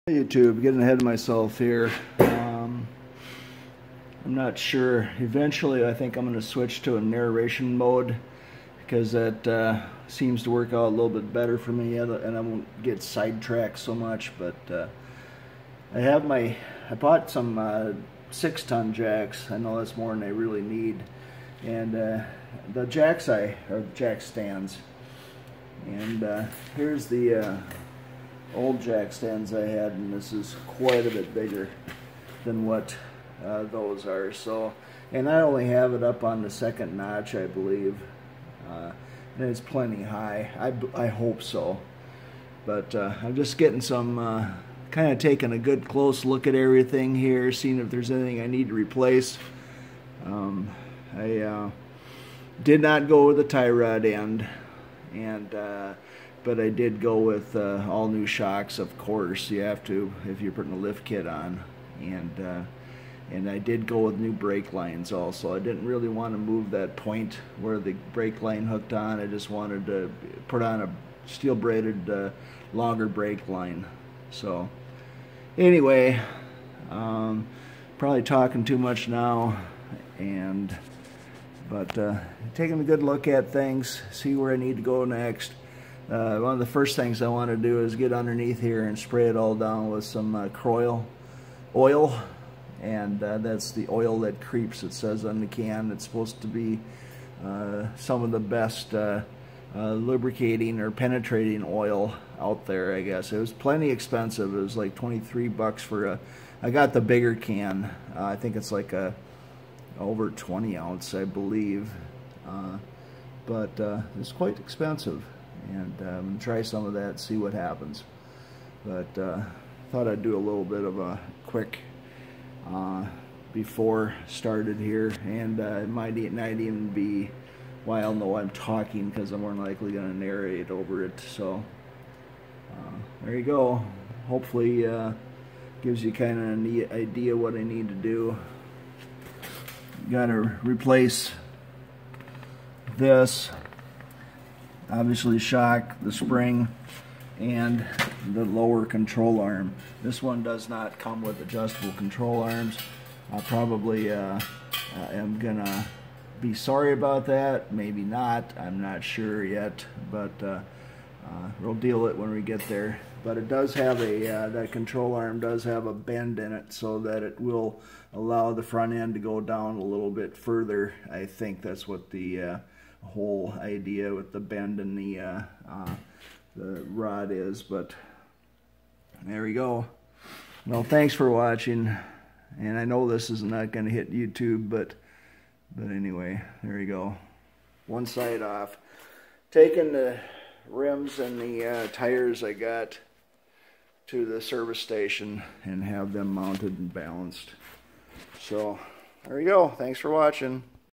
YouTube, getting ahead of myself here. I'm not sure. Eventually I think I'm going to switch to a narration mode because that seems to work out a little bit better for me, and I won't get sidetracked so much. But I bought some 6-ton jacks. I know that's more than I really need, and the jack stands, and here's the old jack stands I had, and this is quite a bit bigger than what those are. So, and I only have it up on the second notch, I believe, and it's plenty high. I hope so, but I'm just getting some kind of taking a good close look at everything here, seeing if there's anything I need to replace. I did not go with the tie rod end, and but I did go with all new shocks. Of course, you have to if you're putting a lift kit on, and I did go with new brake lines also. I didn't really want to move that point where the brake line hooked on. I just wanted to put on a steel braided longer brake line. So anyway, probably talking too much now, but taking a good look at things, see where I need to go next. One of the first things I want to do is get underneath here and spray it all down with some Croil oil, and that's the oil that creeps, it says on the can. It's supposed to be some of the best lubricating or penetrating oil out there, I guess. It was plenty expensive. It was like 23 bucks for I got the bigger can. I think it's like over 20 ounce, I believe, but it's quite expensive, and I'm gonna try some of that, see what happens. But thought I'd do a little bit of a quick before started here, and it might not even be while I'm talking, because I'm more than likely going to narrate over it. So there you go. Hopefully gives you kind of an idea what I need to do. Got to replace this, obviously shock, the spring, and the lower control arm. This one does not come with adjustable control arms. I probably am gonna be sorry about that, maybe not, I'm not sure yet, but we'll deal it when we get there. But it does have that control arm does have a bend in it, so that it will allow the front end to go down a little bit further. I think that's what the whole idea with the bend in the rod is. But there we go. Well, thanks for watching, and I know this is not going to hit YouTube, but anyway, there you go. One side off. Taking the rims and the tires I got to the service station and have them mounted and balanced. So there you go. Thanks for watching.